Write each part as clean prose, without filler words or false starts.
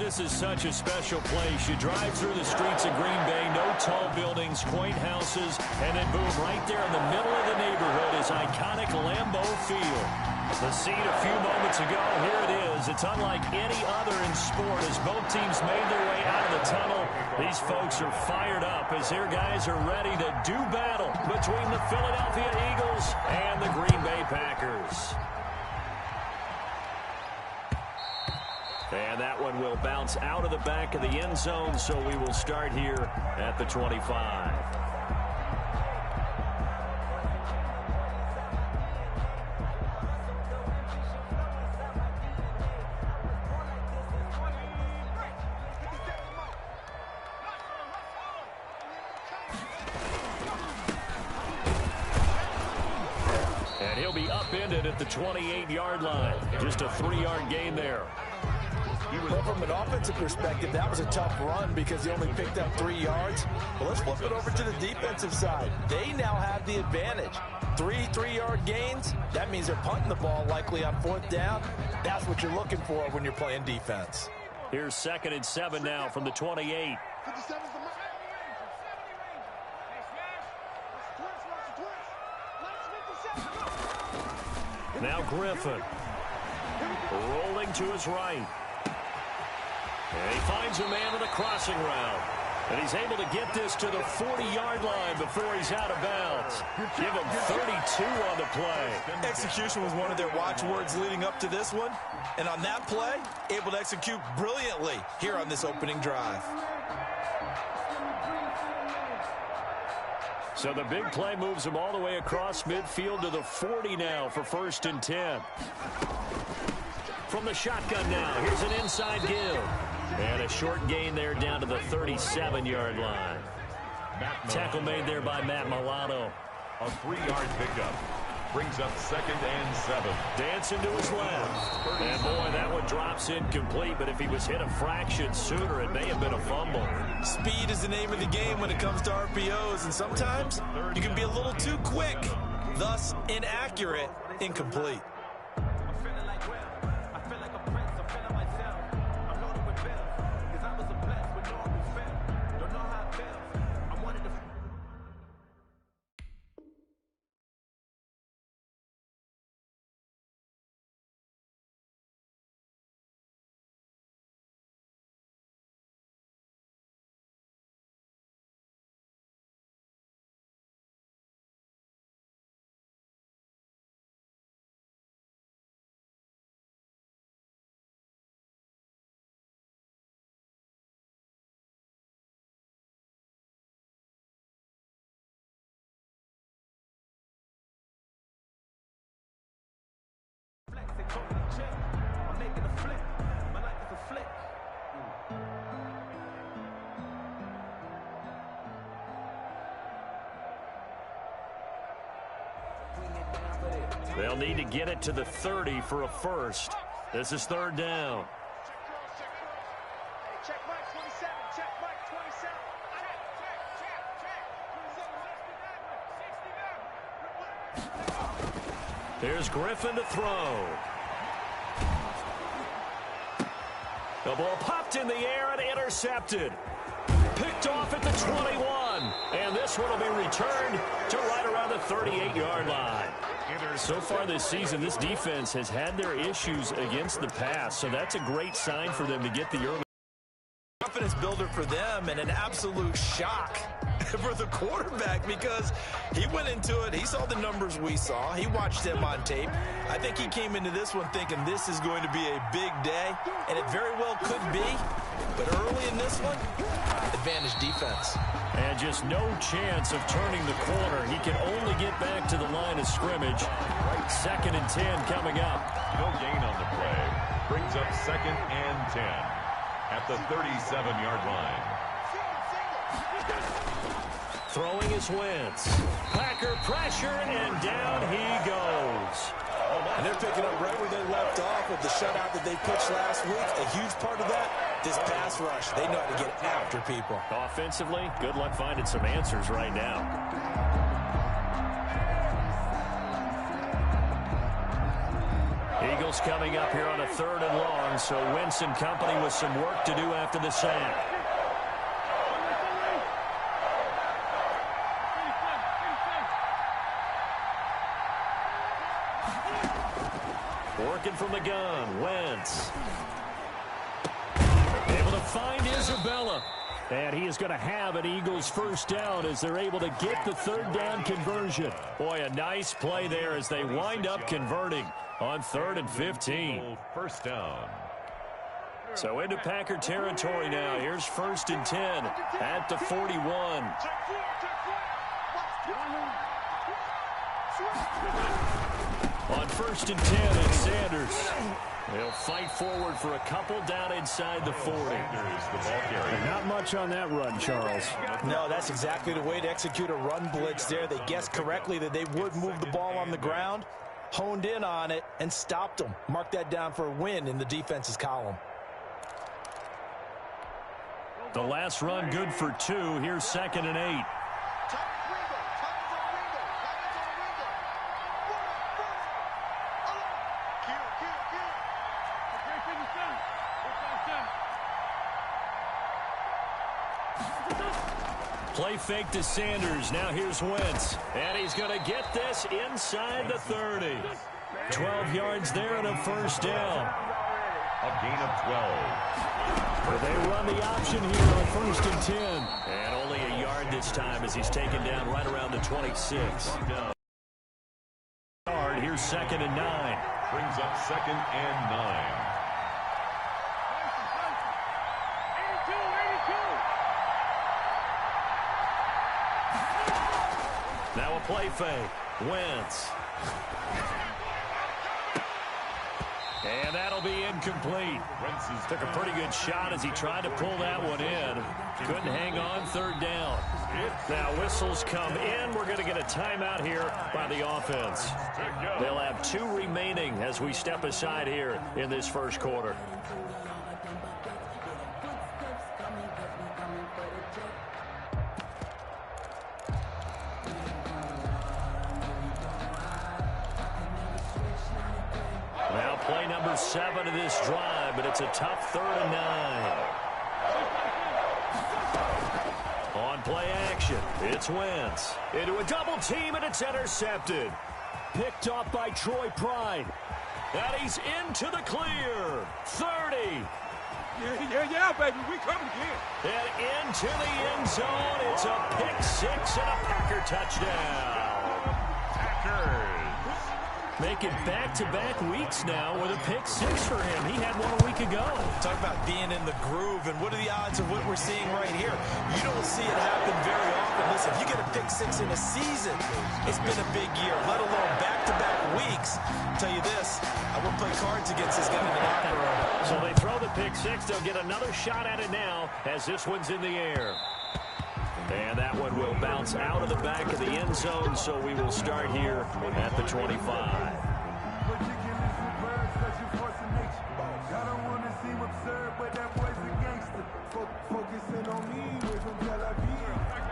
This is such a special place. You drive through the streets of Green Bay, no tall buildings, quaint houses, and then boom, right there in the middle of the neighborhood is iconic Lambeau Field. The scene a few moments ago, here it is. It's unlike any other in sport as both teams made their way out of the tunnel. These folks are fired up as their guys are ready to do battle between the Philadelphia Eagles and the Green Bay Packers. And that one will bounce out of the back of the end zone, so we will start here at the 25. And he'll be upended at the 28-yard line. Just a 3-yard gain there. Well, from an offensive perspective, that was a tough run because he only picked up 3 yards. Well, let's flip it over to the defensive side. They now have the advantage. 3-3-yard gains, that means they're punting the ball likely on 4th down. That's what you're looking for when you're playing defense. Here's 2nd and 7 now from the 28. Now Griffin rolling to his right. And he finds a man with a crossing route. And he's able to get this to the 40-yard line before he's out of bounds. Give him 32 on the play. Execution was one of their watchwords leading up to this one. And on that play, able to execute brilliantly here on this opening drive. So the big play moves him all the way across midfield to the 40 now for 1st and 10. From the shotgun now, here's an inside give. And a short gain there down to the 37-yard line. Tackle made there by Matt Milano. A 3-yard pickup. Brings up 2nd and 7. Dancing to his left. And boy, that one drops incomplete, but if he was hit a fraction sooner, it may have been a fumble. Speed is the name of the game when it comes to RPOs, and sometimes you can be a little too quick, thus inaccurate, incomplete. They'll need to get it to the 30 for a first. This is 3rd down. Check Mike 27. Check Mike 27. Here's Griffin to throw. The ball popped in the air and intercepted. Picked off at the 21. And this one will be returned to right around the 38-yard line. So far this season, this defense has had their issues against the pass, so that's a great sign for them to get the early. Confidence builder for them and an absolute shock for the quarterback because he went into it. He saw the numbers we saw. He watched them on tape. I think he came into this one thinking this is going to be a big day, and it very well could be. But early in this one, advantage defense. And just no chance of turning the corner. He can only get back to the line of scrimmage. 2nd and 10 coming up. No gain on the play. Brings up 2nd and 10 at the 37-yard line. Throwing is Wentz. Packer pressure, and down he goes. And they're picking up right where they left off with the shutout that they pitched last week. A huge part of that, this pass rush. They know how to get after people. Offensively, good luck finding some answers right now. Eagles coming up here on a 3rd and long, so Wentz and company with some work to do after the sack. Working from the gun, Wentz. Able to find Isabella. And he is going to have an Eagles first down as they're able to get the 3rd down conversion. Boy, a nice play there as they wind up converting on 3rd and 15. First down. So into Packer territory now. Here's 1st and 10 at the 41. On 1st and 10, it's Sanders. They'll fight forward for a couple down inside the 40. Not much on that run, Charles. No, that's exactly the way to execute a run blitz there. They guessed correctly that they would move the ball on the ground, honed in on it, and stopped them. Mark that down for a win in the defense's column. The last run good for 2. Here's 2nd and 8. Play fake to Sanders. Now here's Wentz. And he's going to get this inside the 30. 12 yards there and a first down. A gain of 12. But they run the option here on 1st and 10. And only a yard this time as he's taken down right around the 26. Here's 2nd and 9. Brings up 2nd and 9. Now a play fake. Wentz. And that'll be incomplete. Took a pretty good shot as he tried to pull that one in. Couldn't hang on 3rd down. Now whistles come in. We're going to get a timeout here by the offense. They'll have 2 remaining as we step aside here in this first quarter. Now play number 7 of this drive, but it's a tough 3rd and 9. On play action, it's Wentz. Into a double team, and it's intercepted. Picked off by Troy Pride. And he's into the clear. 30. Yeah, baby. We coming again. And into the end zone. It's a pick 6 and a Packer touchdown. Packers. Making back-to-back weeks now with a pick 6 for him. He had one a week ago. Talk about being in the groove, and what are the odds of what we're seeing right here? You don't see it happen very often. Listen, if you get a pick 6 in a season, it's been a big year, let alone back-to-back weeks. I'll tell you this, I would play cards against this guy in the locker room. So they throw the pick 6. They'll get another shot at it now as this one's in the air. And that one will bounce out of the back of the end zone, so we will start here at the 25.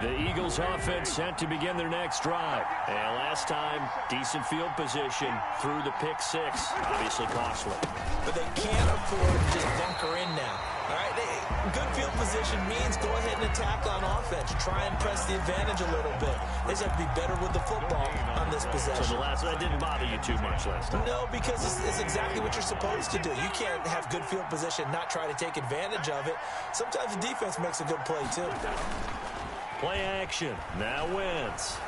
The Eagles offense set to begin their next drive. And last time, decent field position through the pick 6. Obviously costly. But they can't afford to just bunker in now. All right, good field position means go ahead and attack on offense. Try and press the advantage a little bit. They just have to be better with the football on this possession. So that didn't bother you too much last time? No, because it's exactly what you're supposed to do. You can't have good field position, not try to take advantage of it. Sometimes the defense makes a good play, too. Play action. Now Wentz.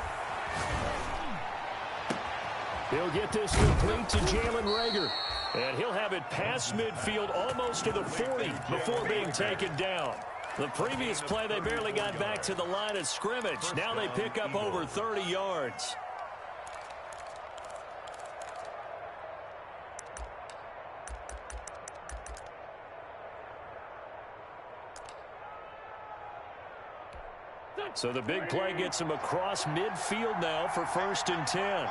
He'll get this complete to Jalen Reagor. And he'll have it past midfield almost to the 40 before being taken down. The previous play, they barely got back to the line of scrimmage. Now they pick up over 30 yards. So the big play gets him across midfield now for 1st and 10.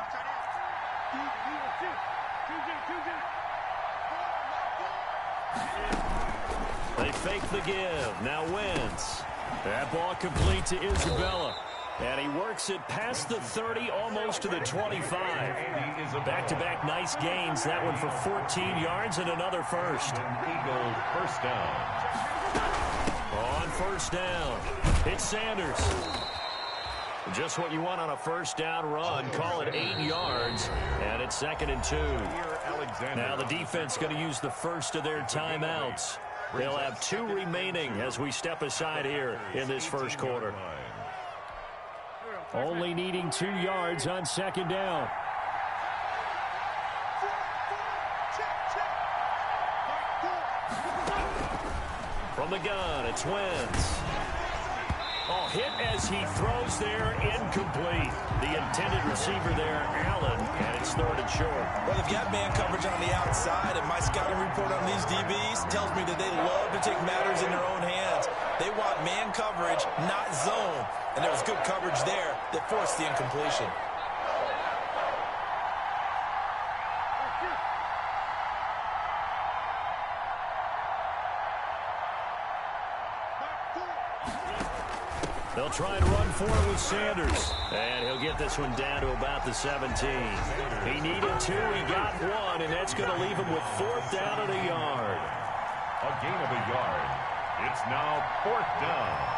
They fake the give. Now Wentz. That ball complete to Isabella. And he works it past the 30, almost to the 25. Back-to-back nice gains. That one for 14 yards and another first. Eagles first down. On first down, it's Sanders. Just what you want on a first down run. Call it 8 yards, and it's 2nd and 2. Now the defense going to use the first of their timeouts. They'll have 2 remaining as we step aside here in this first quarter. Only needing 2 yards on 2nd down. From the gun, it's Wentz. Oh, hit as he throws there, incomplete. The intended receiver there, Allen, and it's 3rd and short. Well, if you have man coverage on the outside, and my scouting report on these DBs tells me that they love to take matters in their own hands. They want man coverage, not zone. And there was good coverage there that forced the incompletion. They'll try and run for it with Sanders. And he'll get this one down to about the 17. He needed 2, he got 1, and that's going to leave him with 4th down and a yard. A gain of a yard. It's now 4th down.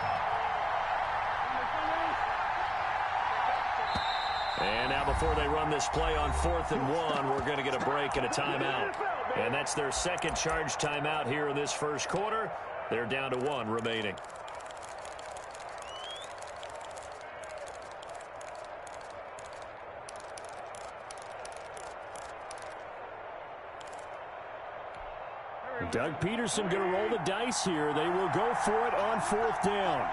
And now before they run this play on 4th and 1, we're going to get a break and a timeout. And that's their second charge timeout here in this first quarter. They're down to 1 remaining. Doug Peterson going to roll the dice here. They will go for it on 4th down.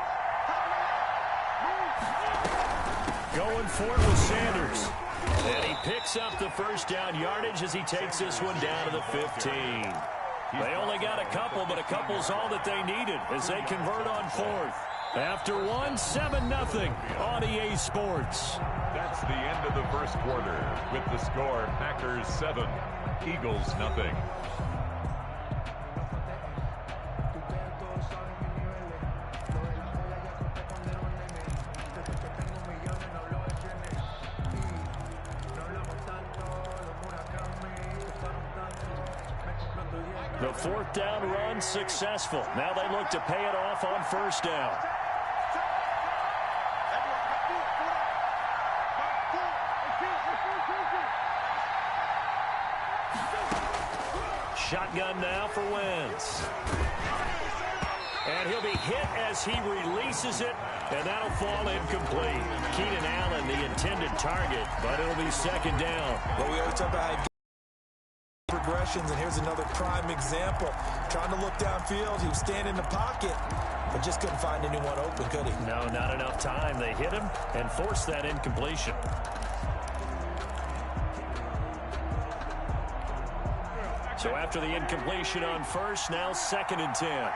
Going for it with Sanders. And he picks up the first down yardage as he takes this one down to the 15. They only got a couple, but a couple's all that they needed as they convert on 4th. After 1, 7-0 on EA Sports. That's the end of the first quarter with the score Packers 7, Eagles 0. The 4th down run successful. Now they look to pay it off on 1st down. Shotgun now for Wentz. And he'll be hit as he releases it, and that'll fall incomplete. Keenan Allen, the intended target, but it'll be 2nd down. But we always talk about how progressions, and here's another prime example. Trying to look downfield, he was standing in the pocket, but just couldn't find anyone open, could he? No, not enough time. They hit him and forced that incompletion. So after the incompletion on 1st, now 2nd and 10.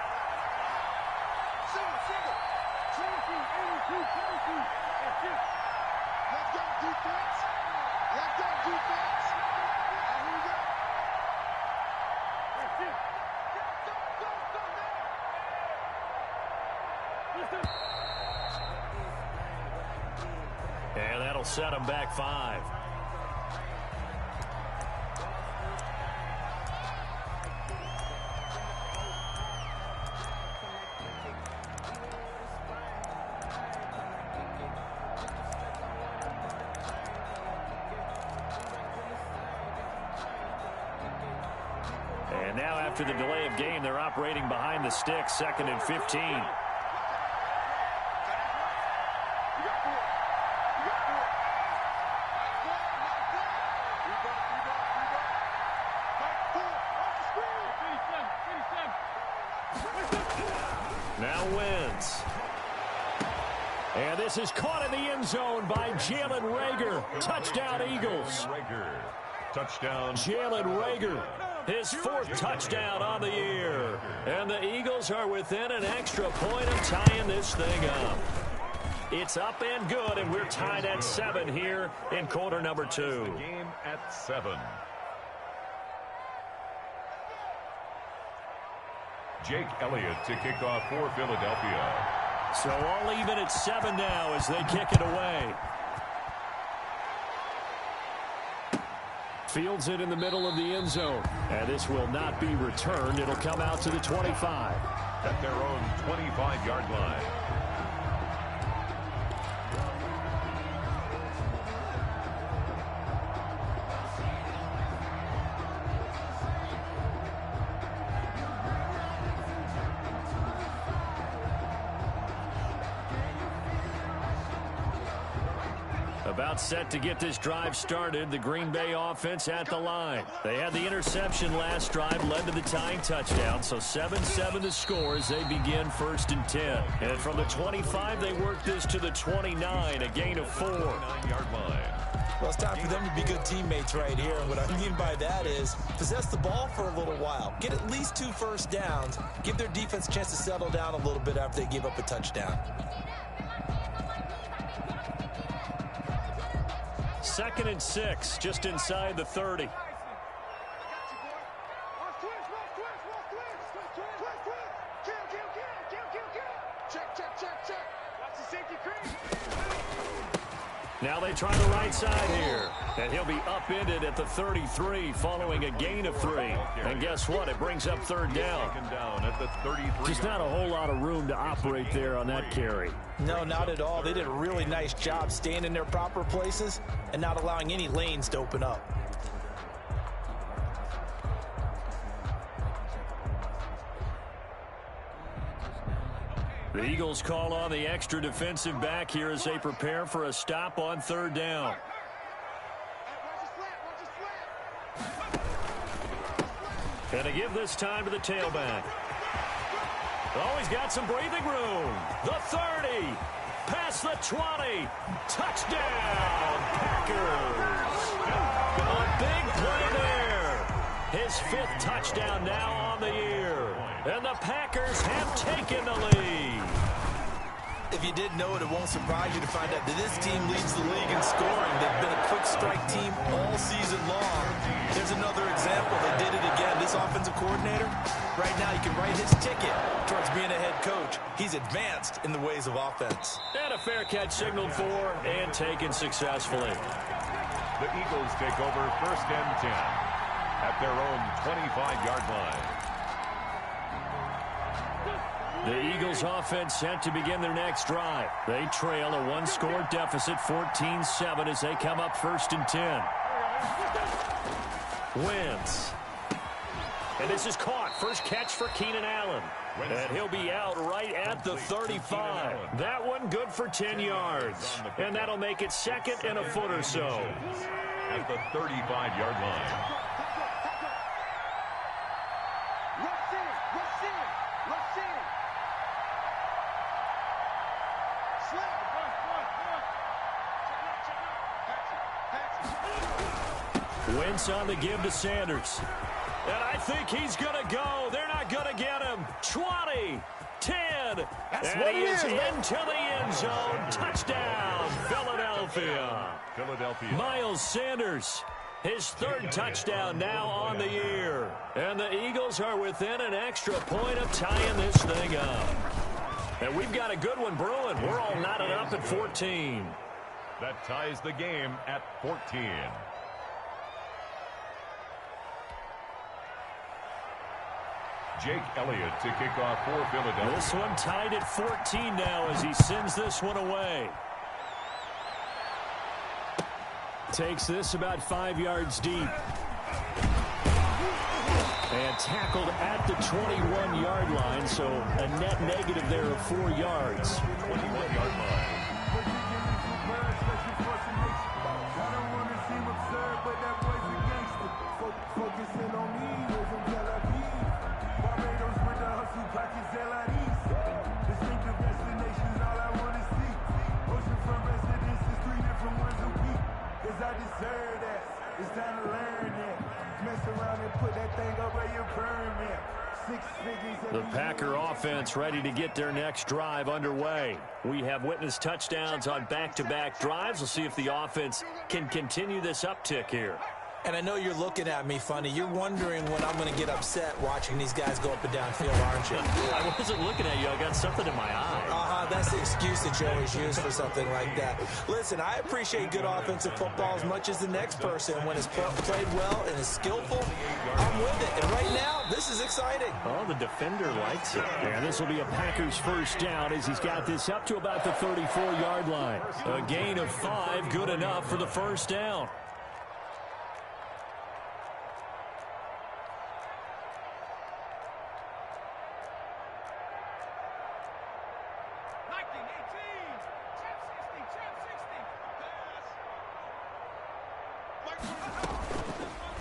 And that'll set them back 5. And now after the delay of game, they're operating behind the sticks, 2nd and 15. Now Wentz. And this is caught in the end zone by Jalen Reagor. Touchdown, Eagles. Touchdown. Jalen Reagor, his 4th touchdown on the year. And the Eagles are within an extra point of tying this thing up. It's up and good, and we're tied at 7 here in quarter number 2. The game at 7. Jake Elliott to kick off for Philadelphia. So all even at 7 now as they kick it away. Fields it in the middle of the end zone. And this will not be returned. It'll come out to the 25. At their own 25-yard line. About set to get this drive started. The Green Bay offense at the line. They had the interception last drive, led to the tying touchdown. So 7-7 to score as they begin 1st and 10. And from the 25, they work this to the 29, a gain of 4. 9-yard line. Well, it's time for them to be good teammates right here. And what I mean by that is possess the ball for a little while. Get at least 2 first downs. Give their defense a chance to settle down a little bit after they give up a touchdown. 2nd and 6, just inside the 30. Now they try the right side here. And he'll be upended at the 33 following a gain of 3. And guess what? It brings up 3rd down. At the 33. Just not a whole lot of room to operate there on that carry. No, not at all. They did a really nice job staying in their proper places and not allowing any lanes to open up. The Eagles call on the extra defensive back here as they prepare for a stop on 3rd down. And to give this time to the tailback. Oh, he's got some breathing room. The 30. Past the 20. Touchdown, Packers. A big play there. His 5th touchdown now on the year. And the Packers have taken the lead. If you didn't know it, it won't surprise you to find out that this team leads the league in scoring. They've been a quick strike team all season long. There's another example. They did it again. This offensive coordinator, right now, he can write his ticket towards being a head coach. He's advanced in the ways of offense. And a fair catch signaled for and taken successfully. The Eagles take over 1st and 10 at their own 25-yard line. The Eagles offense set to begin their next drive. They trail a 1-score deficit, 14-7 as they come up 1st and 10. Wentz. And this is caught. First catch for Keenan Allen. And he'll be out right at the 35. That one good for 10 yards. And that'll make it 2nd and a foot or so. At the 35-yard line. Wentz on the give to Sanders. And I think he's going to go. They're not going to get him. 20, 10. That's and what he it is is, into the end zone. Touchdown, Philadelphia. Miles Sanders, his 3rd touchdown now on the year. And the Eagles are within an extra point of tying this thing up. And we've got a good one brewing. We're all knotted up at 14. That ties the game at 14. Jake Elliott to kick off for Philadelphia. This one tied at 14 now as he sends this one away. Takes this about 5 yards deep. And tackled at the 21-yard line, so a net negative there of 4 yards. 21-yard line. The Packer offense ready to get their next drive underway. We have witnessed touchdowns on back-to-back drives. We'll see if the offense can continue this uptick here. And I know you're looking at me funny. You're wondering when I'm going to get upset watching these guys go up and down field, aren't you? I wasn't looking at you. I got something in my eye. That's the excuse that you always use for something like that. Listen, I appreciate good offensive football as much as the next person. When it's played well and is skillful, I'm with it. And right now, this is exciting. Oh, the defender likes it. And this will be a Packers first down as he's got this up to about the 34-yard line. A gain of 5, good enough for the first down.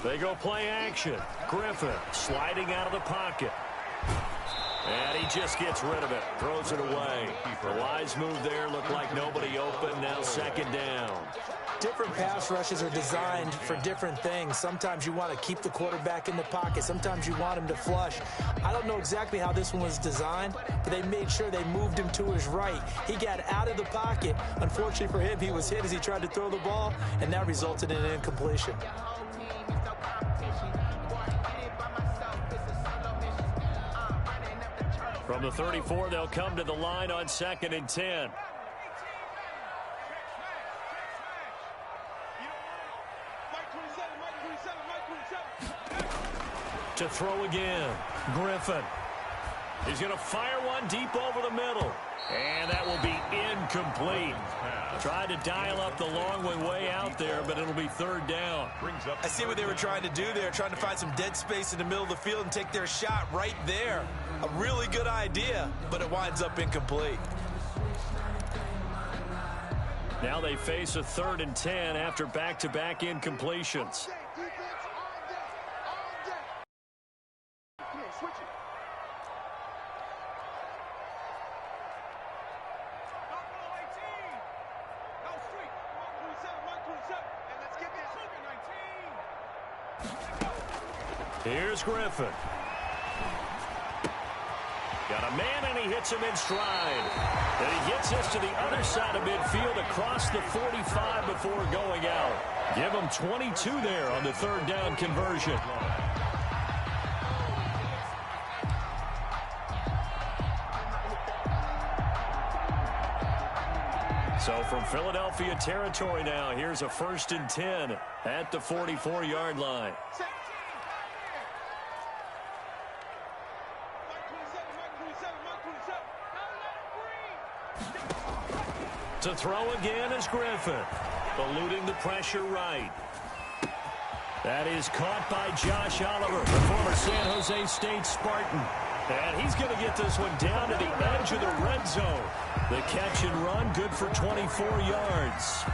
They go play action. Griffin sliding out of the pocket. And he just gets rid of it. Throws it away. The wise move there. Looked like nobody open. Now second down. Different pass rushes are designed for different things. Sometimes you want to keep the quarterback in the pocket. Sometimes you want him to flush. I don't know exactly how this one was designed, but they made sure they moved him to his right. He got out of the pocket. Unfortunately for him, he was hit as he tried to throw the ball, and that resulted in an incompletion. From the 34, they'll come to the line on 2nd and 10. To throw again. Griffin. He's going to fire one deep over the middle. And that will be incomplete. Tried to dial up the long way out there, but it'll be 3rd down. I see what they were trying to do there, trying to find some dead space in the middle of the field and take their shot right there. A really good idea, but it winds up incomplete. Now they face a 3rd and 10 after back-to-back incompletions. Here's Griffin. Got a man, and he hits him in stride. And he gets this to the other side of midfield across the 45 before going out. Give him 22 there on the 3rd down conversion. So from Philadelphia territory now, here's a 1st and 10 at the 44-yard line. To throw again is Griffin, eluding the pressure right. That is caught by Josh Oliver, the former San Jose State Spartan. And he's going to get this one down to the edge of the red zone. The catch and run, good for 24 yards.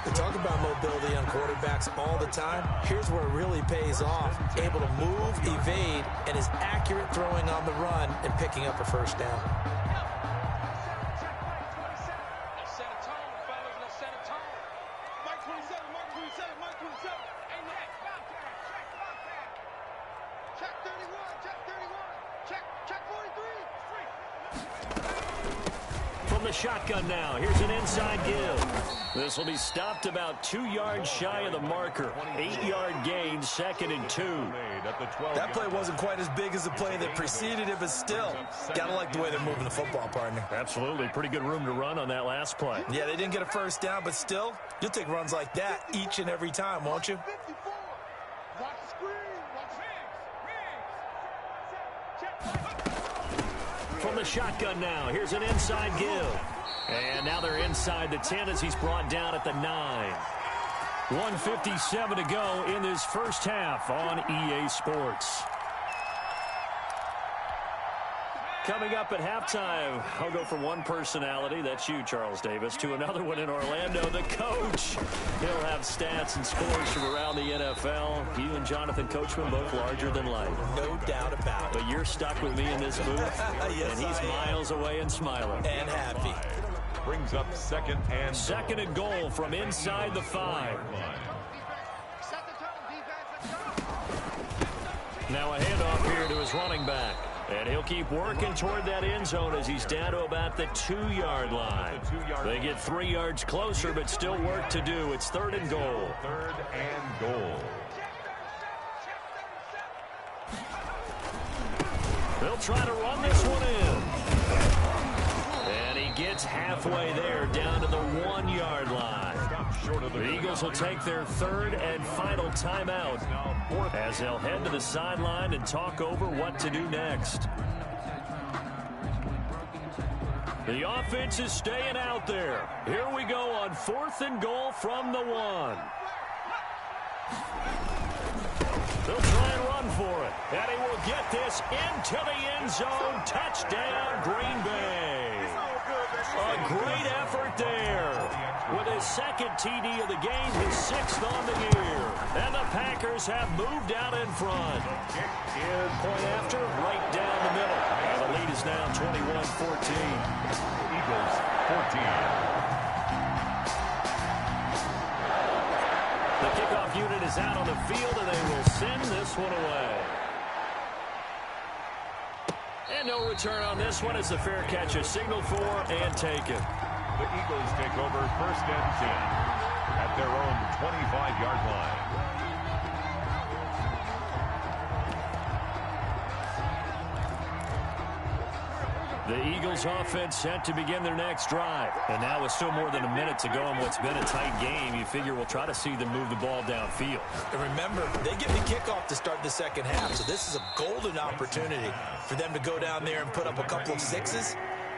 We talk about mobility on quarterbacks all the time. Here's where it really pays off. Able to move, evade, and is accurate throwing on the run and picking up a first down. Shotgun now. Here's an inside give. This will be stopped about 2 yards shy of the marker. 8-yard gain, 2nd and 2. That play wasn't quite as big as the play that preceded it, but still, gotta like the way they're moving the football, partner. Absolutely. Pretty good room to run on that last play. Yeah, they didn't get a first down, but still, you'll take runs like that each and every time, won't you? From the shotgun now, here's an inside give. And now they're inside the 10 as he's brought down at the 9. 1:57 to go in this first half on EA Sports. Coming up at halftime, I'll go from one personality, that's you, Charles Davis, to another one in Orlando, the coach. He'll have stats and scores from around the NFL. You and Jonathan Coachman both larger than life. No doubt about it. But you're stuck with me in this booth, yes, and he's miles away and smiling. And happy. Brings up second and goal from inside the 5. Now a handoff here to his running back. And he'll keep working toward that end zone as he's down to about the 2-yard line. They get 3 yards closer, but still work to do. It's 3rd and goal. 3rd and goal. try to run this one in. And he gets halfway there, down to the 1-yard line. The Eagles will take their third and final timeout as they'll head to the sideline and talk over what to do next. The offense is staying out there. Here we go on 4th and goal from the 1. They'll try and run for it. And he will get this into the end zone. Touchdown, Green Bay. A great effort there. With his second TD of the game, his 6th on the year. And the Packers have moved out in front. Point after, right down the middle. And the lead is now 21-14. Eagles 14. The kickoff unit is out on the field, and they will send this one away. And no return on this one as the fair catch is signaled for and taken. The Eagles take over 1st and 10 at their own 25-yard line. The Eagles offense set to begin their next drive. And now with still more than a minute to go in what's been a tight game, you figure we'll try to see them move the ball downfield. And remember, they get the kickoff to start the second half, so this is a golden opportunity for them to go down there and put up a couple of 6s.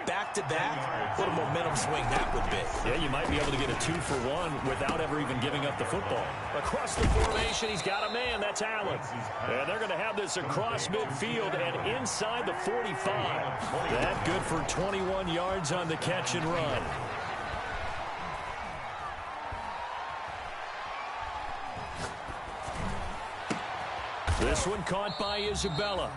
Back-to-back, what a momentum swing that would be. Yeah, you might be able to get a 2-for-1 without ever even giving up the football. Across the formation, he's got a man. That's Allen. And they're going to have this across midfield and inside the 45. That good for 21 yards on the catch and run. This one caught by Isabella.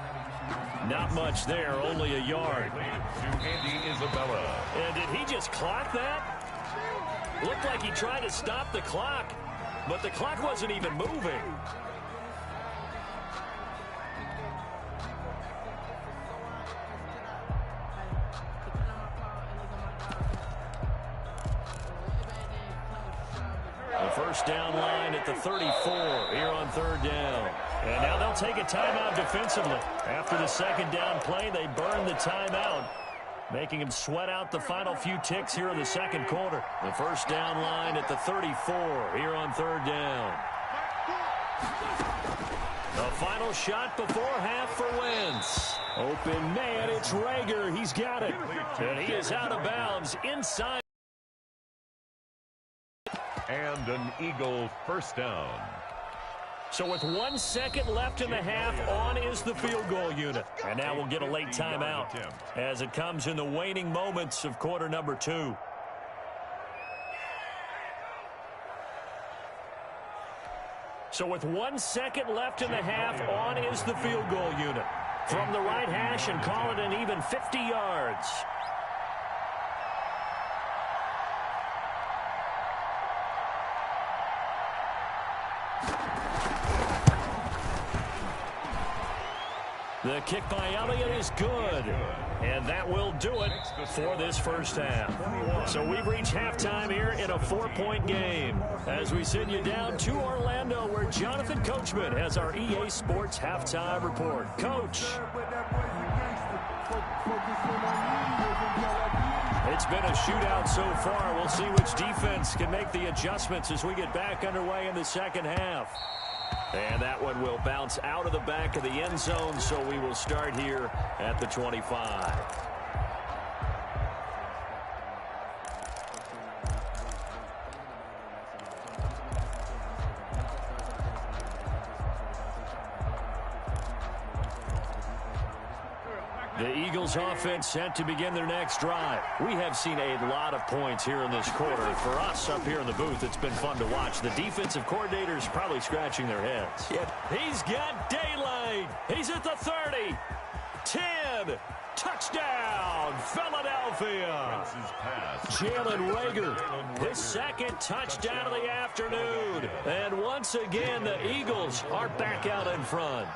Not much there, only a yard. To Andy Isabella. And did he just clock that? Looked like he tried to stop the clock, but the clock wasn't even moving. The first down line at the 34 here on 3rd down. And now they'll take a timeout defensively. After the second down play, they burn the timeout, making him sweat out the final few ticks here in the second quarter. The first down line at the 34 here on 3rd down. The final shot before half for Wentz. Open man, it's Rager. He's got it. And he is out of bounds inside. And an Eagle first down. So with 1 second left in the half, on is the field goal unit. And now we'll get a late timeout as it comes in the waning moments of quarter number 2. So with 1 second left in the half, on is the field goal unit. From the right hash and call it an even 50 yards. The kick by Elliott is good. And that will do it for this first half. So we've reached halftime here in a 4-point game as we send you down to Orlando where Jonathan Coachman has our EA Sports halftime report. Coach. It's been a shootout so far. We'll see which defense can make the adjustments as we get back underway in the second half. And that one will bounce out of the back of the end zone, so we will start here at the 25. The Eagles offense set to begin their next drive. We have seen a lot of points here in this quarter. For us up here in the booth, it's been fun to watch. The defensive coordinators probably scratching their heads. Yep. He's got daylight. He's at the 30. 10. Touchdown, Philadelphia. Jalen Rager, his second touchdown of the afternoon. And once again, the Eagles are back out in front.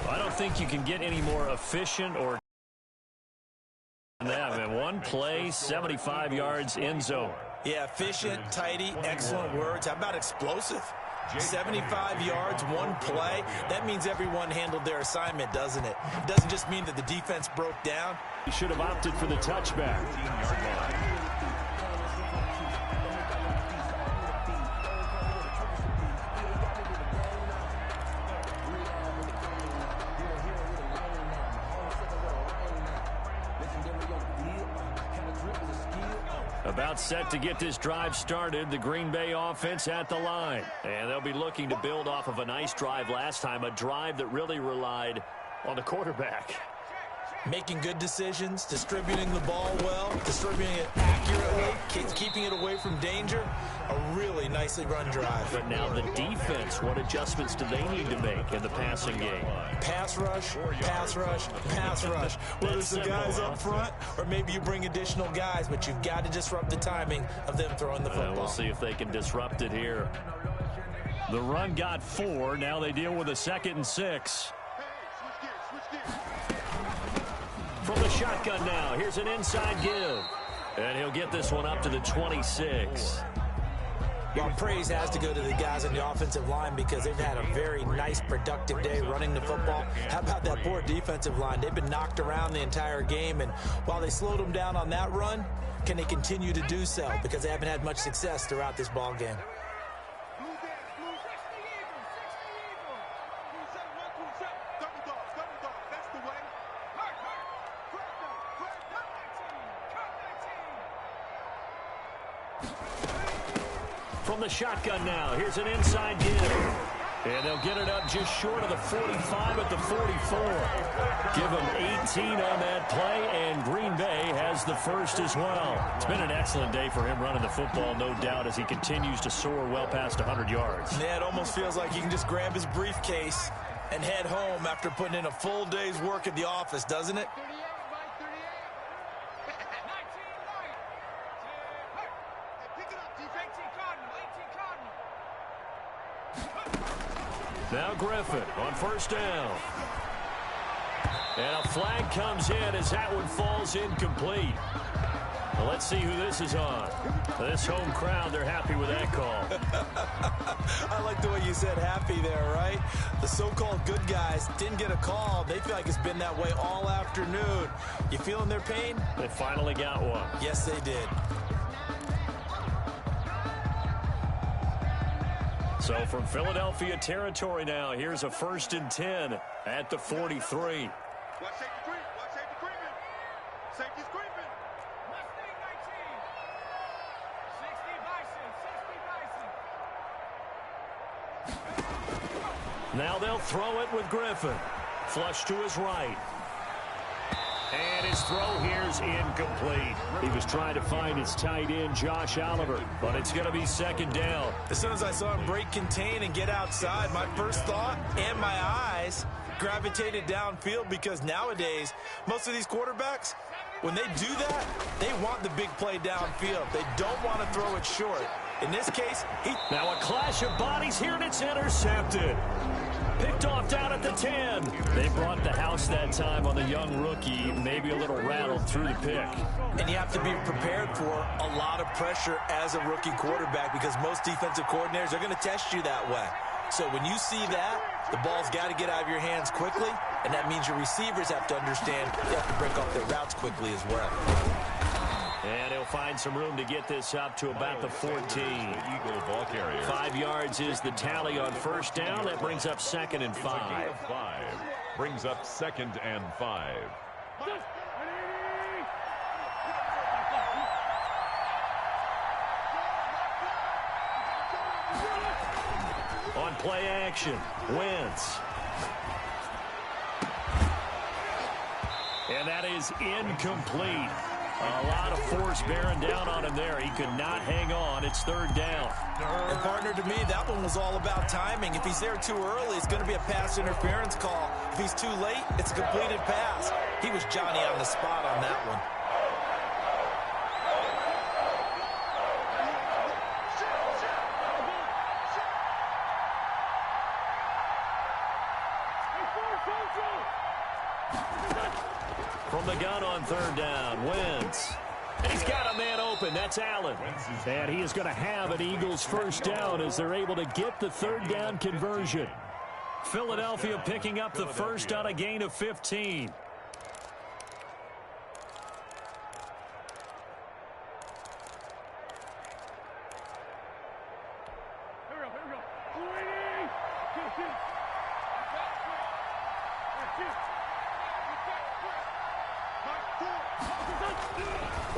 I don't think you can get any more efficient or than that. In one play, 75 yards end zone. Yeah, efficient, tidy, excellent words. How about explosive? 75 yards, one play. That means everyone handled their assignment, doesn't it? It doesn't just mean that the defense broke down. He should have opted for the touchback. About set to get this drive started, the Green Bay offense at the line. And they'll be looking to build off of a nice drive last time, a drive that really relied on the quarterback. Making good decisions, distributing the ball well, distributing it accurately, keeping it away from danger. A really nicely run drive. But now the defense, what adjustments do they need to make in the passing game? Pass rush, pass rush, pass rush. Whether it's the guys up front or maybe you bring additional guys, but you've got to disrupt the timing of them throwing the football. We'll see if they can disrupt it here. The run got 4. Now they deal with a 2nd and 6. From the shotgun now, here's an inside give. And he'll get this one up to the 26. Well, praise has to go to the guys on the offensive line because they've had a very nice, productive day running the football. How about that poor defensive line? They've been knocked around the entire game, and while they slowed them down on that run, can they continue to do so? Because they haven't had much success throughout this ball game. From the shotgun now, here's an inside give. And they'll get it up just short of the 45 at the 44. Give them 18 on that play, and Green Bay has the first as well. It's been an excellent day for him running the football, no doubt, as he continues to soar well past 100 yards. Yeah, it almost feels like he can just grab his briefcase and head home after putting in a full day's work at the office, doesn't it? Now Griffin on first down. And a flag comes in as that one falls incomplete. Well, let's see who this is on. This home crowd, they're happy with that call. I like the way you said happy there, right? The so-called good guys didn't get a call. They feel like it's been that way all afternoon. You feeling their pain? They finally got one. Yes, they did. So from Philadelphia territory now, here's a 1st and 10 at the 43. Watch safety creep. Watch safety creeping. Safety's creeping. Mustang 19. 60 Bison. Now they'll throw it with Griffin. Flush to his right. And his throw here's incomplete. He was trying to find his tight end, Josh Oliver, but it's going to be 2nd down. As soon as I saw him break contain and get outside, my first thought and my eyes gravitated downfield because nowadays, most of these quarterbacks, when they do that, they want the big play downfield. They don't want to throw it short. In this case, Now a clash of bodies here, and it's intercepted. Picked off down at the 10. They brought the house that time on the young rookie, maybe a little rattled through the pick. And you have to be prepared for a lot of pressure as a rookie quarterback because most defensive coordinators are going to test you that way. So when you see that, the ball's got to get out of your hands quickly, and that means your receivers have to understand they have to break off their routes quickly as well. And he'll find some room to get this up to about the 14. Eagle ball carrier. 5 yards is the tally on first down. That brings up 2nd and 5. Brings up 2nd and 5. On play action, Wentz. And that is incomplete. A lot of force bearing down on him there. He could not hang on. It's 3rd down. And partner, to me, that one was all about timing. If he's there too early, it's going to be a pass interference call. If he's too late, it's a completed pass. He was Johnny on the spot on that one. From the gun on 3rd down, Wentz. And he's got a man open. open. That's Allen. And he is going to have an Eagles first down as they're able to get the third down conversion. Philadelphia picking up the first on a gain of 15.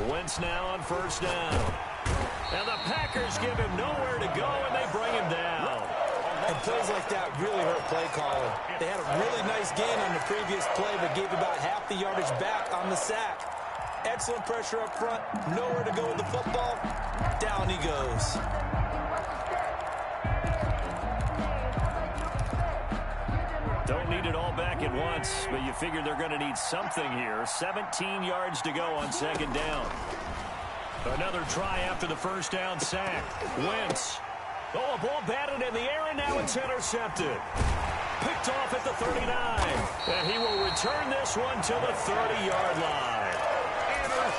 Wentz now on first down. And the Packers give him nowhere to go, and they bring him down. And plays like that really hurt play calling. They had a really nice gain on the previous play, but gave about half the yardage back on the sack. Excellent pressure up front. Nowhere to go with the football. Down he goes. Don't need it all back at once, but you figure they're going to need something here. 17 yards to go on second down. Another try after the first down sack. Wentz. Oh, a ball batted in the air, and now it's intercepted. Picked off at the 39. And he will return this one to the 30-yard line.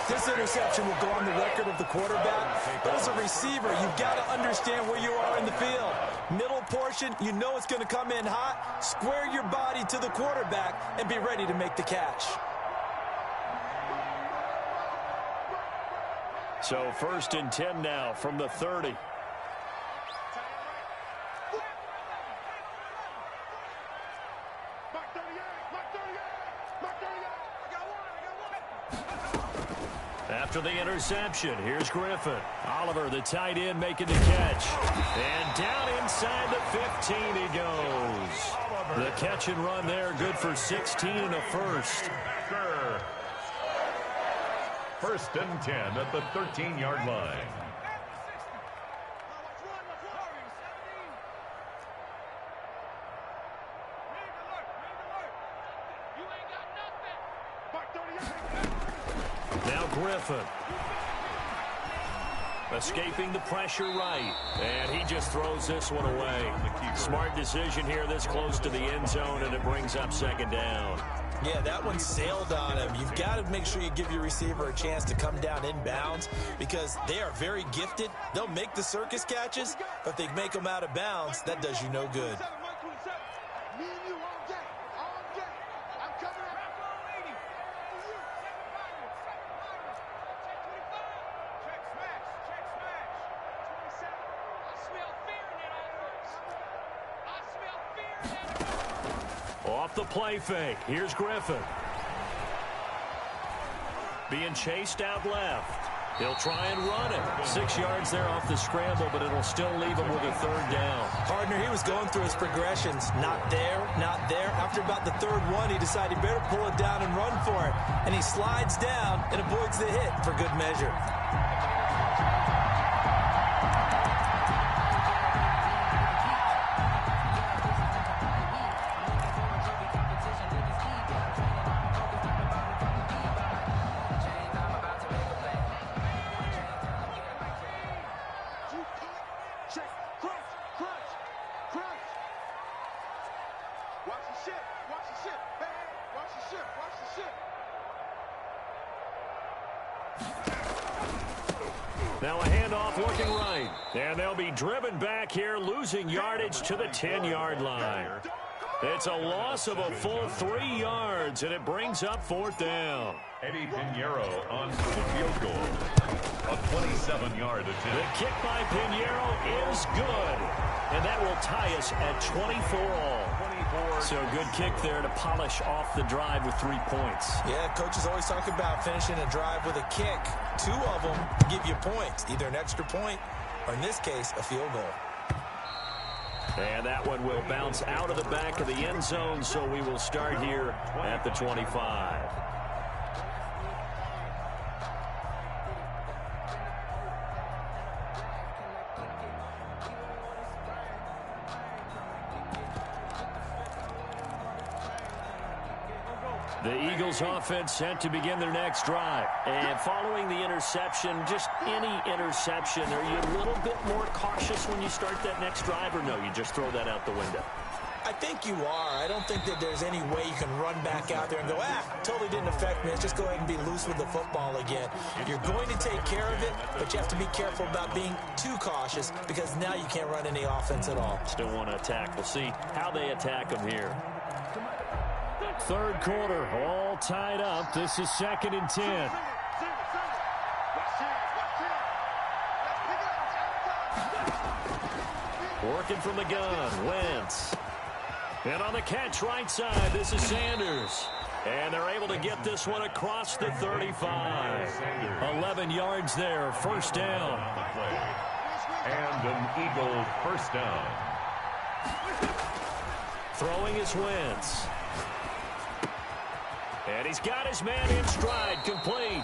This interception will go on the record of the quarterback, but as a receiver, you've got to understand where you are in the field. Middle portion, you know it's going to come in hot. Square your body to the quarterback and be ready to make the catch. So first and 10 now from the 30. After the interception, here's Griffin. Oliver, the tight end, making the catch. And down inside the 15 he goes. The catch and run there, good for 16 and a first. First and 10 at the 13-yard line. Now Griffin. Escaping the pressure right. And he just throws this one away. Smart decision here this close to the end zone, and it brings up second down. Yeah, that one sailed on him. You've got to make sure you give your receiver a chance to come down inbounds because they are very gifted. They'll make the circus catches, but if they make them out of bounds, that does you no good. Off the play fake. Here's Griffin. Being chased out left. He'll try and run it. 6 yards there off the scramble, but it'll still leave him with a third down. Partner, he was going through his progressions. Not there, not there. After about the third one, he decided he better pull it down and run for it. And he slides down and avoids the hit for good measure. Now a handoff looking right. And they'll be driven back here, losing yardage to the 10-yard line. It's a loss of a full 3 yards, and it brings up fourth down. Eddie Pinheiro on for the field goal. A 27-yard attempt. The kick by Pinheiro is good. And that will tie us at 24 all. So good kick there to polish off the drive with 3 points. Yeah, coaches always talk about finishing a drive with a kick. 2 of them give you points, either an extra point or, in this case, a field goal. And that one will bounce out of the back of the end zone, so we will start here at the 25. The Eagles offense set to begin their next drive. And following the interception, just any interception, are you a little bit more cautious when you start that next drive, or no, you just throw that out the window? I I think you are. I don't think that there's any way you can run back out there and go, totally didn't affect me. Let's just go ahead and be loose with the football again. You're going to take care of it, but you have to be careful about being too cautious because now you can't run any offense at all. Still want to attack. We'll see how they attack them here. Third quarter, all tied up. This is 2nd and 10. Working from the gun, Wentz. And on the catch right side, this is Sanders. And they're able to get this one across the 35. 11 yards there, first down. And an Eagle first down. Throwing is Wentz. And he's got his man in stride, complete.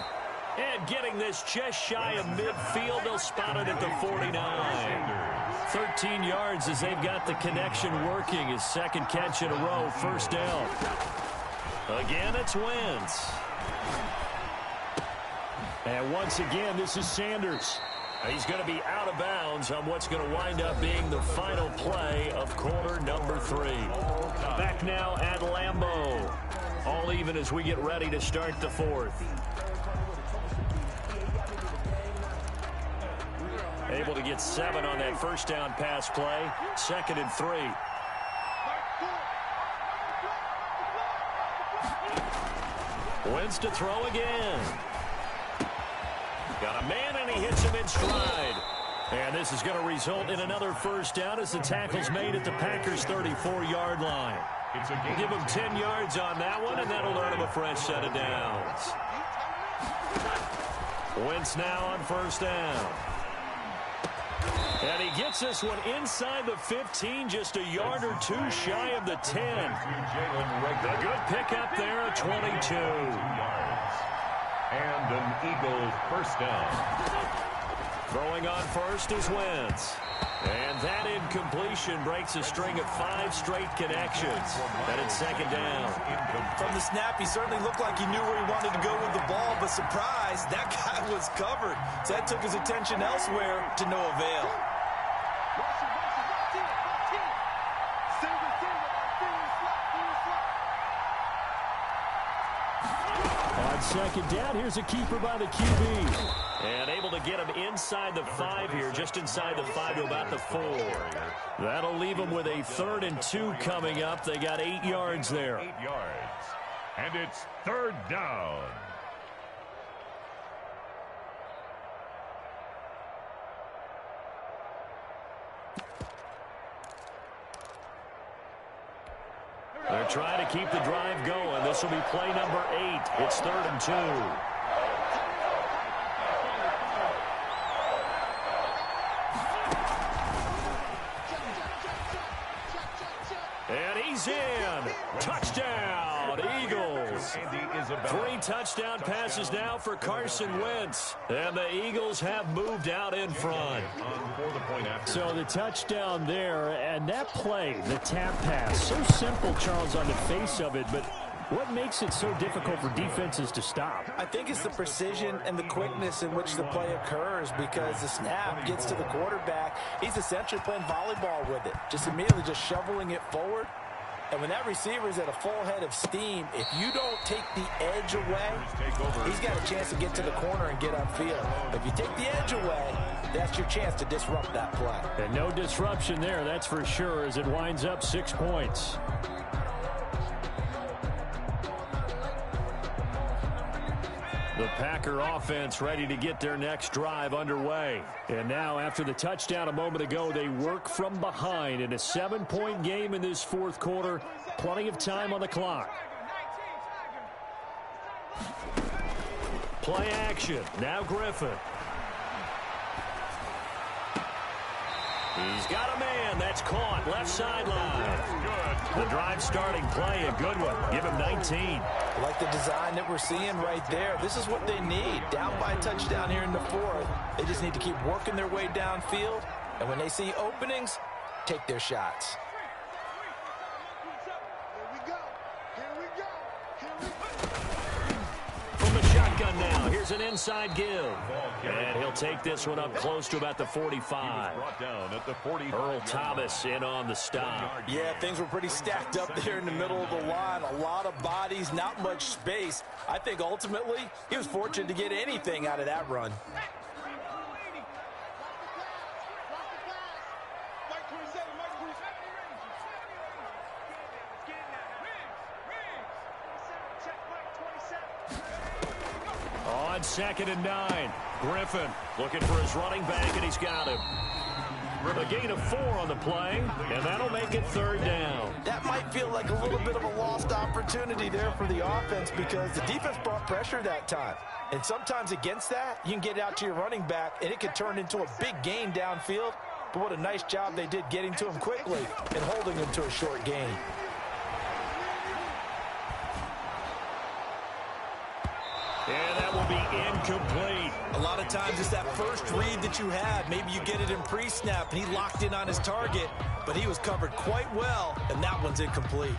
And getting this just shy of midfield, they'll spot it at the 49. 13 yards as they've got the connection working. His second catch in a row, first down. Again, it's Wentz. And once again, this is Sanders. He's going to be out of bounds on what's going to wind up being the final play of quarter number 3. Back now at Lambeau. All even as we get ready to start the 4th. Able to get 7 on that first down pass play. 2nd and 3. Wentz to throw again. Got a man and he hits him in stride. And this is going to result in another first down as the tackle's made at the Packers' 34-yard line. We'll give him 10 yards on that one, and that'll earn him a fresh set of downs. Wentz now on first down. And he gets this one inside the 15, just a yard or two shy of the 10. A good pickup there at 22. And an Eagle first down. Throwing on first is Wentz. And that incompletion breaks a string of 5 straight connections. That is 2nd down. From the snap, he certainly looked like he knew where he wanted to go with the ball, but surprise, that guy was covered. So that took his attention elsewhere to no avail. On 2nd down, here's a keeper by the QB. And able to get him inside the 5 here, just inside the 5 to about the 4. That'll leave them with a 3rd and 2 coming up. They got 8 yards there. 8 yards. And it's 3rd down. They're trying to keep the drive going. This will be play number 8. It's 3rd and 2. And he's in. Touchdown, Eagles. 3 touchdown passes now for Carson Wentz. And the Eagles have moved out in front. So the touchdown there, and that play, the tap pass, so simple, Charles, on the face of it, but what makes it so difficult for defenses to stop? I think it's the precision and the quickness in which the play occurs because the snap gets to the quarterback. He's essentially playing volleyball with it, just immediately just shoveling it forward. And when that receiver is at a full head of steam, if you don't take the edge away, he's got a chance to get to the corner and get upfield. If you take the edge away, that's your chance to disrupt that play. And no disruption there, that's for sure, as it winds up 6 points. The Packer offense ready to get their next drive underway. And now, after the touchdown a moment ago, they work from behind in a 7-point game in this 4th quarter. Plenty of time on the clock. Play action. Now Griffin. He's got a man. That's caught. Left sideline. The drive starting play, a good one. Give him 19. I like the design that we're seeing right there. This is what they need. Down by a touchdown here in the 4th. They just need to keep working their way downfield. And when they see openings, take their shots. From the shotgun now, here's Here's an inside give. And he'll take this one up close to about the 45. Brought down at the 45. Earl Thomas in on the stop. Yeah, things were pretty stacked up there in the middle of the line. A lot of bodies, not much space. I think ultimately he was fortunate to get anything out of that run. On 2nd and 9, Griffin looking for his running back, and he's got him. A gain of 4 on the play, and that'll make it 3rd down. That might feel like a little bit of a lost opportunity there for the offense because the defense brought pressure that time. And sometimes against that, you can get out to your running back, and it could turn into a big gain downfield. But what a nice job they did getting to him quickly and holding him to a short gain. And that will be incomplete. A lot of times it's that first read that you have. Maybe you get it in pre-snap, and he locked in on his target, but he was covered quite well, and that one's incomplete.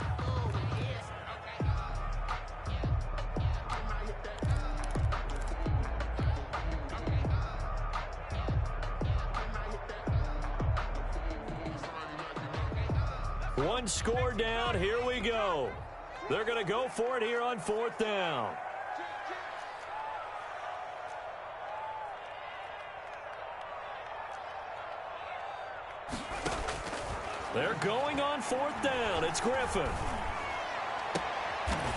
One score down. Here we go. They're going to go for it here on 4th down. They're going on 4th down. It's Griffin.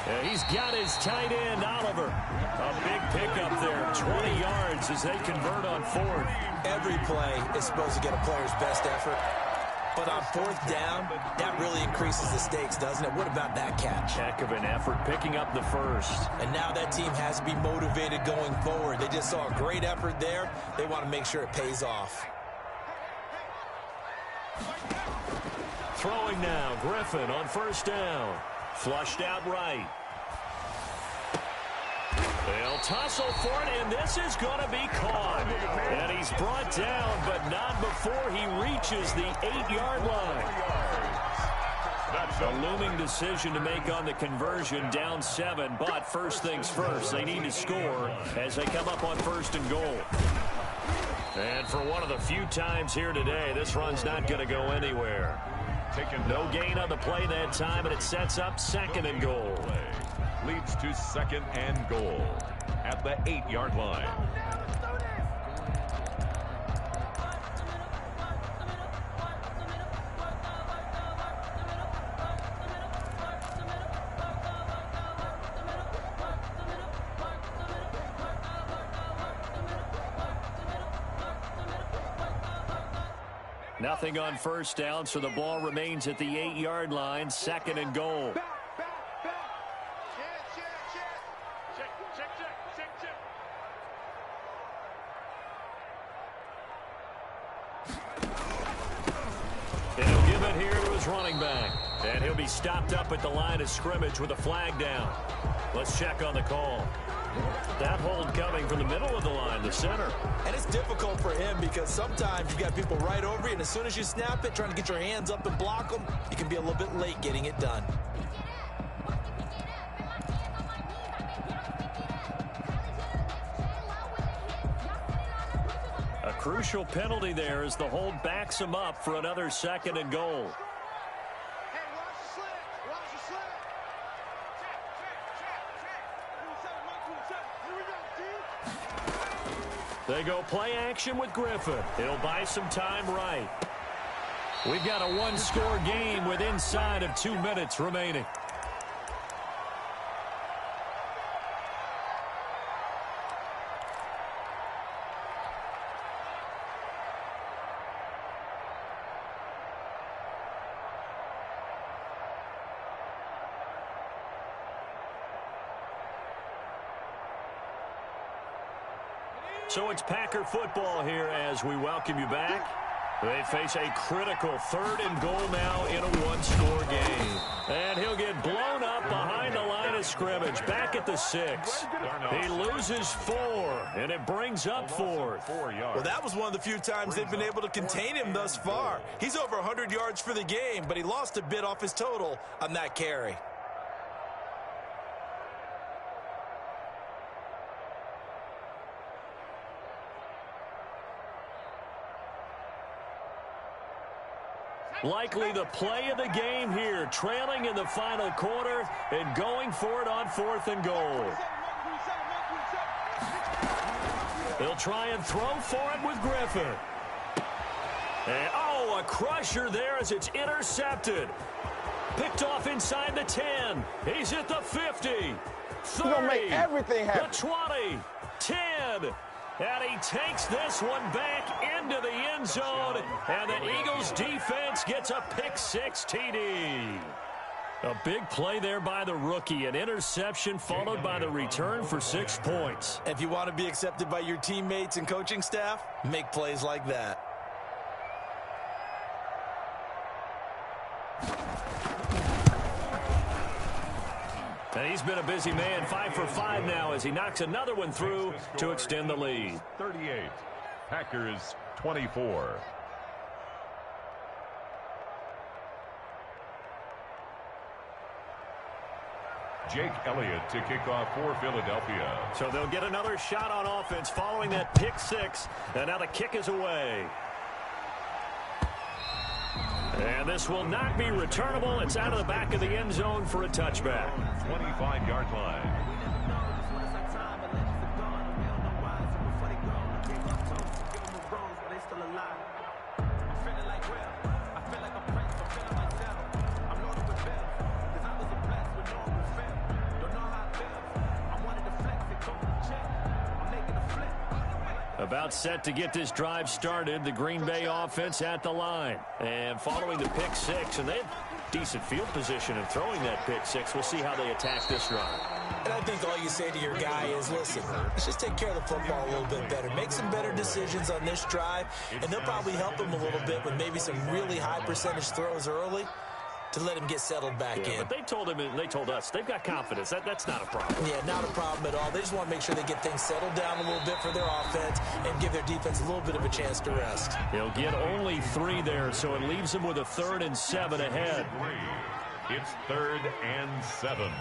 And he's got his tight end, Oliver. A big pickup there, 20 yards as they convert on 4th. Every play is supposed to get a player's best effort. But on 4th down, that really increases the stakes, doesn't it? What about that catch? Heck of an effort picking up the first. And now that team has to be motivated going forward. They just saw a great effort there. They want to make sure it pays off. Throwing now, Griffin on 1st down. Flushed out right. They'll tussle for it, and this is going to be caught. And he's brought down, but not before he reaches the 8-yard line. That's a looming decision to make on the conversion, down 7. But first things first, they need to score as they come up on 1st and goal. And for one of the few times here today, this run's not going to go anywhere. No gain on the play that time, and it sets up 2nd and goal. Leads to 2nd and goal at the 8-yard line. Nothing on 1st down, so the ball remains at the 8-yard line, 2nd and goal. And he'll give it here to his running back. And he'll be stopped up at the line of scrimmage with a flag down. Let's check on the call. That hold coming from the middle of the line, the center. And it's difficult for him because sometimes you've got people right over you, and as soon as you snap it, trying to get your hands up and block them, you can be a little bit late getting it done. A crucial penalty there as the hold backs him up for another 2nd and goal. They go play action with Griffin. He'll buy some time right. We've got a one-score game with inside of 2 minutes remaining. So it's Packer football here as we welcome you back. They face a critical 3rd and goal now in a one-score game. And he'll get blown up behind the line of scrimmage, back at the 6. He loses 4, and it brings up 4th. Well, that was one of the few times they've been able to contain him thus far. He's over 100 yards for the game, but he lost a bit off his total on that carry. Likely the play of the game here, trailing in the final quarter and going for it on 4th and goal. They'll try and throw for it with Griffin. And, oh, a crusher there as it's intercepted. Picked off inside the 10. He's at the 50. 30. He's gonna make everything happen. The 20. 10. And he takes this one back into the end zone. And the Eagles defense gets a pick-6 TD. A big play there by the rookie. An interception followed by the return for 6 points. If you want to be accepted by your teammates and coaching staff, make plays like that. And he's been a busy man, 5 for 5 now as he knocks another one through to extend the lead. 38, Packers 24. Jake Elliott to kick off for Philadelphia. So they'll get another shot on offense following that pick-6. And now the kick is away. And this will not be returnable. It's out of the back of the end zone for a touchback. 25-yard line. About set to get this drive started, the Green Bay offense at the line. And following the pick-6, and they have decent field position in throwing that pick-6. We'll see how they attack this drive. And I think all you say to your guy is, listen, let's just take care of the football a little bit better. Make some better decisions on this drive, and they'll probably help him a little bit with maybe some really high percentage throws early to let him get settled back in. But they told him, and they told us, they've got confidence. That's not a problem. Yeah, not a problem at all. They just want to make sure they get things settled down a little bit for their offense and give their defense a little bit of a chance to rest. He'll get only 3 there, so it leaves him with a 3rd and 7 ahead. It's 3rd and 7.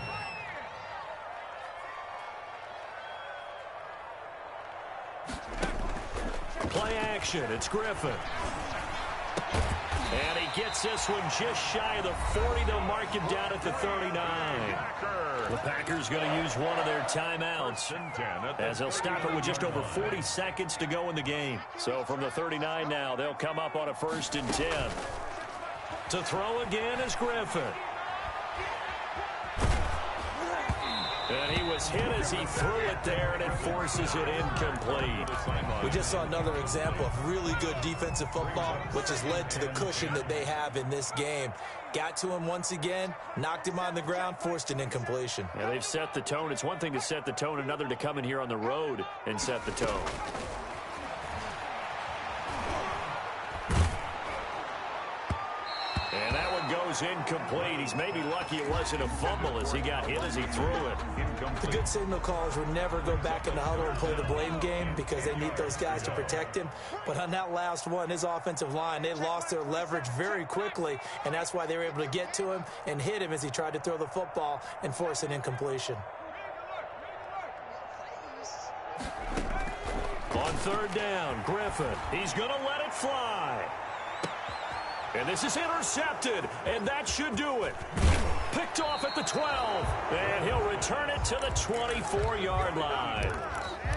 Play action. It's Griffin. And he gets this one just shy of the 40. They'll mark him down at the 39. The Packers going to use one of their timeouts as they'll stop it with just over 40 seconds to go in the game. So from the 39 now, they'll come up on a 1st and 10. To throw again is Griffin. And he was hit as he threw it there, and it forces it incomplete. We just saw another example of really good defensive football, which has led to the cushion that they have in this game. Got to him once again, knocked him on the ground, forced an incompletion. Yeah, they've set the tone. It's one thing to set the tone, another to come in here on the road and set the tone. And that one goes incomplete. He's maybe lucky it wasn't a fumble as he got hit as he threw it. The good signal callers would never go back in the huddle and play the blame game because they need those guys to protect him. But on that last one, his offensive line, they lost their leverage very quickly, and that's why they were able to get to him and hit him as he tried to throw the football and force an incompletion. On 3rd down, Griffin. He's going to let it fly. And this is intercepted, and that should do it. Picked off at the 12, and he'll return it to the 24-yard line.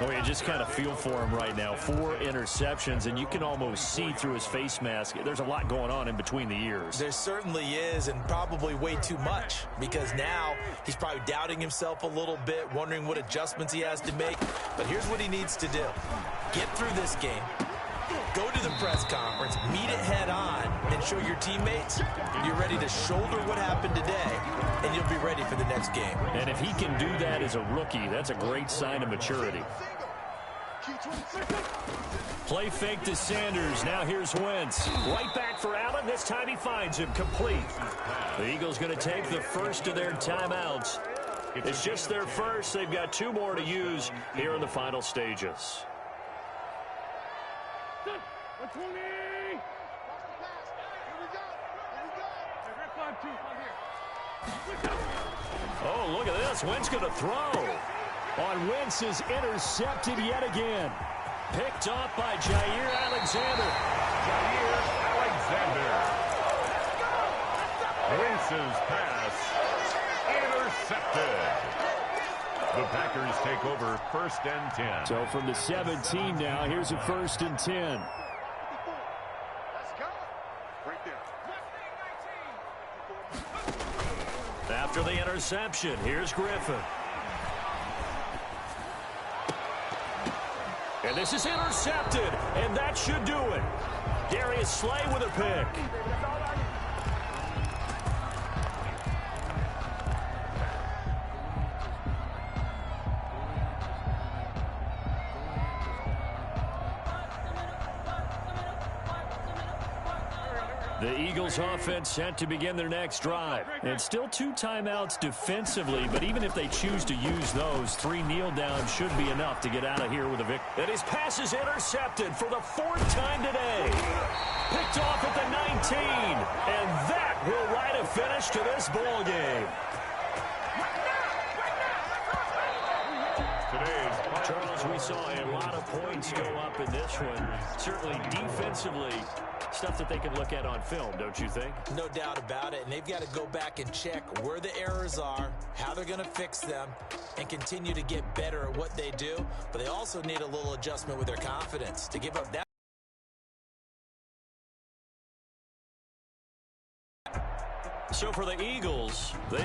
Oh, you just kind of feel for him right now. 4 interceptions, and you can almost see through his face mask. There's a lot going on in between the ears. There certainly is, and probably way too much, because now he's probably doubting himself a little bit, wondering what adjustments he has to make. But here's what he needs to do. Get through this game. Go to the press conference, meet it head on, and show your teammates you're ready to shoulder what happened today, and you'll be ready for the next game. And if he can do that as a rookie, that's a great sign of maturity. Play fake to Sanders. Now here's Wentz. Right back for Allen. This time he finds him complete. The Eagles going to take the first of their timeouts. It's just their first. They've got 2 more to use here in the final stages. Oh, look at this. Wentz going to throw. On Wentz is intercepted yet again. Picked off by Jair Alexander. Jair Alexander. Misses pass. Intercepted. The Packers take over 1st and 10. So from the 17 now, here's a 1st and 10. Let's go. Right there. After the interception, here's Griffin. And this is intercepted, and that should do it. Darius Slay with a pick. The Eagles offense set to begin their next drive. And still 2 timeouts defensively, but even if they choose to use those, 3 kneel downs should be enough to get out of here with a victory. And his pass is intercepted for the 4th time today. Picked off at the 19. And that will write a finish to this ball game. Charles, we saw a lot of points go up in this one. Certainly defensively, stuff that they can look at on film, don't you think? No doubt about it, and they've got to go back and check where the errors are, how they're going to fix them, and continue to get better at what they do. But they also need a little adjustment with their confidence. To give up that. So for the Eagles, they